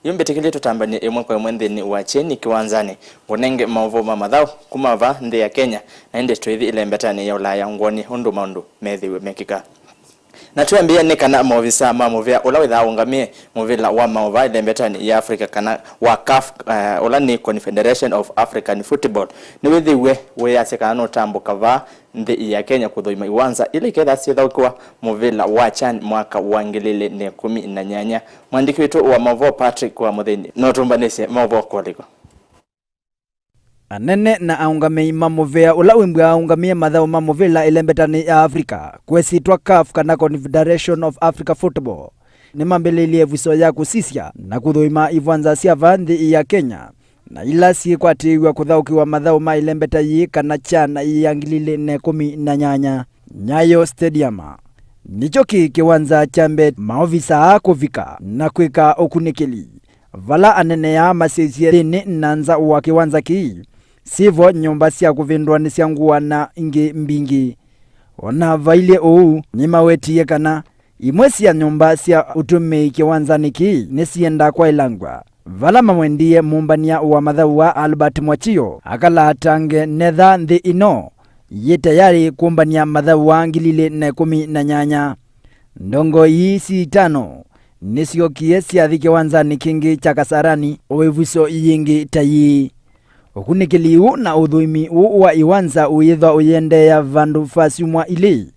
yumbe tikile tutambani imwe kwa mwende ni wacheni kiwanzani ngonenge maovo mamadhao kumava ndi ya Kenya na inde tuithi ile mbetani ya Ulaya ngoni hundu maundu methiwe mekika na tuambia ni kana movisa mamovia ula witha ungamie movila wa maova ile mbetani ya Africa kana wa CAF ula ni Confederation of African Football ni withiwe we asekana no tambo kava ndi ya Kenya kuthoima iwanza ile ketha sitha kwa movila wa CHAN mwaka wa 2018 mwandiki wetu wa Mavo Patrick wa Muthini no tumbanise Mavo koliko anene na aungamei mamovea ula wimbwa aungamie mathao mamovela ilembetani ya Afrika kwesitwa CAF kana Confederation of Africa Football ni mambelelie viso ya kusisia na kuthoima ivanza sia vanthi ya Kenya na ila si kwatiwa kuthaukiwa mathao ma ilembeta yi kana CHAN ya 2018 Nyayo Stadium nicho kiwanza chambe maofisa kuvika na kwika okunikeli vala anene ya masesia thini nanza wa kiwanza ki sivo nyumba cia kuvindwa ni cia nguwa na ingi mbingi ona vaile ou ni mawetie kana imwe cia nyumba cia utumii kiwanzani ki ni cienda kwa ilangwa vala mamwendie mumbania wa mathau wa Albert Mwachio akala atange netha nthi ino yi tayari kumbania mathau wa 2018 ndongo yi si tano nisio kiesi cia kiwanzani kingi cha Kasarani oevuso yingi tayi okunikeliu na uthuimi wa iwanza uyithwa uyende ya vandu fasiumwa ile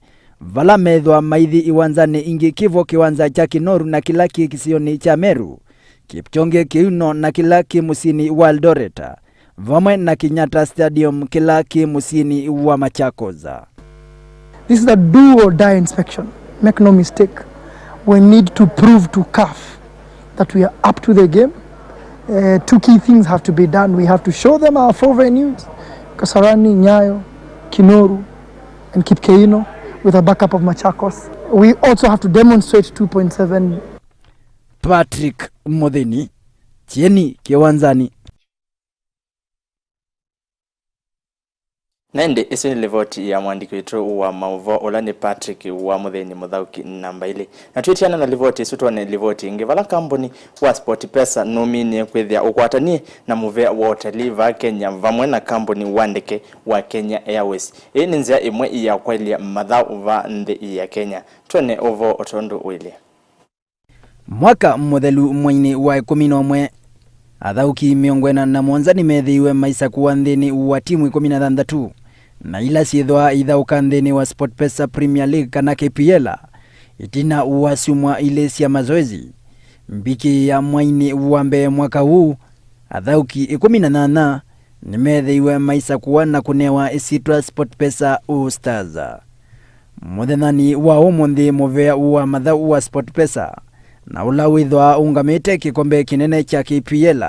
vala methwa maithi iwanzani ingi kivo kiwanza cha Kinoru na kilaki kisioni cha Meru Kipchonge Kiuno na kilaki musini wa Eldoret vamwe na Kenyatta Stadium kilaki musini wa Machakoza. This is a do or die inspection. Make no mistake. We need to prove to CAF that we are up to the game. Two key things have to be done. We have to show them our 4 venues, Kasarani, Nyayo, Kinoru, and Kipkeino, with a backup of Machakos. We also have to demonstrate 2.7. Patrick Muthini, Chieni Kiwanzani. Nende isi nilivoti ya mwandiki wetu wa Mavo Olani Patrick wa Muthini Muthauki namba ile. Na tuitiana na livoti suto na livoti ngevala kambuni wa SportPesa nomini kwethia ukwatani na muvea wa utaliva Kenya vamwe na kambuni wandeke wa Kenya Airways. Hii ni nzia imwe ya kweli mathau va ndi ya Kenya. Tuone ovo otondo wili. Mwaka muthelu mwaini wa 11 athauki miongwena na mwanzani methiwe maisa kuwa nthini wa timu 16 na ila siethwa ithauka nthini wa SportPesa Premier League kana KPL itina uwasumwa ile cia mazoezi mbiki ya mwaini wa mbe mwaka huu athauki 18 ni methiwe maisa kuwa na kunewa isitwa SportPesa All Stars muthenani wa umuthi muvea wa mathau wa SportPesa na ula withwa ungamite kikombe kinene cha KPL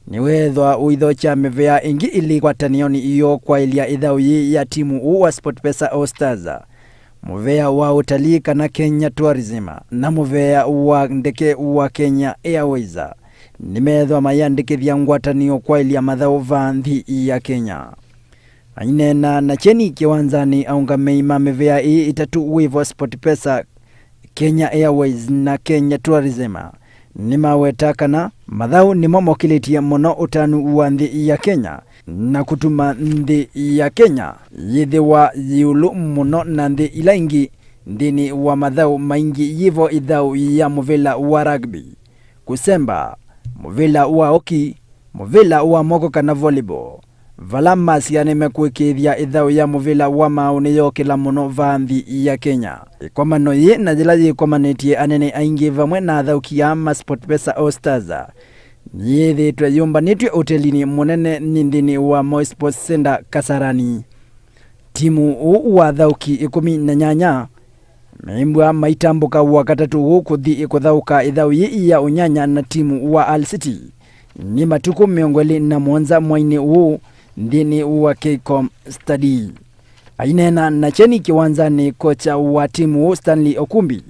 ni wethwa uitho cha mevea ingi ili kwa tanioni iyo kwa ilia ithau ya timu wa SportPesa All Stars muvea wa utalii kana Kenya Tourism na muvea wa ndeke wa Kenya Airways ni methwa mayandikithia ngwatanio kwa ilia mathau vanthi ya Kenya ainena na cheni kiwanzani aungamei mevea itatu withwa SportPesa Kenya Airways na Kenya Tourism ni maweta kana mathau ni momokilitie muno utanu wa nthi ya Kenya na kutuma nthi ya Kenya yithiwa yulu muno na nthi ila ingi ndini wa mathau maingi yivo ithau ya muvila wa rugby kusemba muvila wa hockey muvila wa moko kana volleyball vala masiane mekwikithia ithau ya muvila wa mauni yokila muno vanthi ya Kenya ikomano ye na jila yikomanetie anene aingi vamwe na athauki ya SportPesa All Stars yithitwe yumbanitwe hotelini munene nindini wa Moi Sports Center Kasarani timu wa athauki 18 meimbwa maitambuka wakatatu kuthi kuthauka ithau ya unyanya na timu wa Al City ni matuko miongweli na mwanza mwaini huu ndini wa Kcom Study ainena na cheni kiwanzani kocha wa timu Stanley Okumbi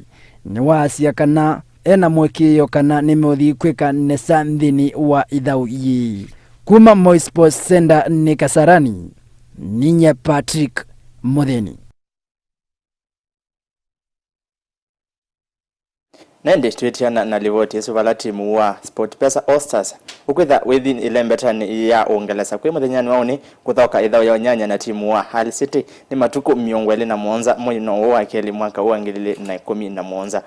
ni wasia kana ena mwekio kana nimeothi kwika nesa ndini wa ithau yi kuma Moi Sports Center ni Kasarani ninye Patrick Muthini. nende twitiana na livoti suvala timu wa SportPesa All Stars ukwitha within ilembetani ya Uingereza kwi muthenyani wauni kuthoka ithao ya nyanya na timu wa Hull City ni matuku 27 mwino wa keli mwaka wa 2017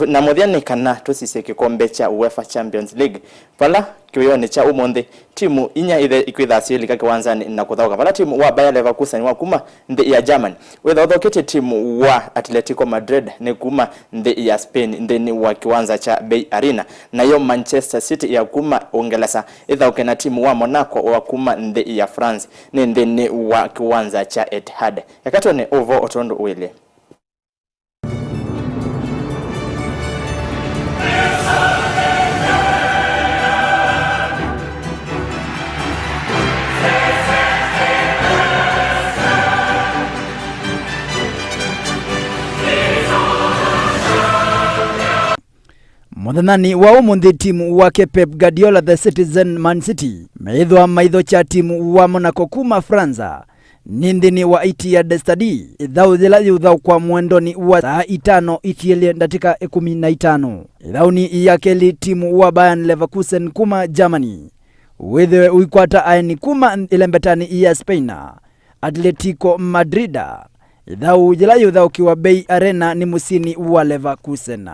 na muthiani kana tusise kikombe cha UEFA Champions League pala kiwiyoni cha umonde timu inya ithe ikwitha ciilika kiwanzani na kuthoka pala timu wa Bayer Leverkusen wa kuma nthi ya Germany witha uthokete timu wa Atletico Madrid ni kuma nthi ya Spain nthini wa kiwanza cha Bay Arena nayo Manchester City ya kuma Uingereza ithauke na timu wa Monaco wa kuma nthi ya France ni nthini wa kiwanza cha Etihad yakatone ovo otondo wile Muthanani wa umuthi timu wake Pep Guardiola the Citizen Man City meithwa maitho cha timu wa Monaco kuma Franza nindini wa Etihad Stadium ithau zila yuthau kwa mwendoni wa saa 5 ithiele ndatika 15 ithauni ya keli timu wa Bayer Leverkusen kuma Germany withe uikwata aini kuma ilembetani ya Spain Atletico Madrid ithau zila yuthau kiwa Bay Arena ni musini wa Leverkusen.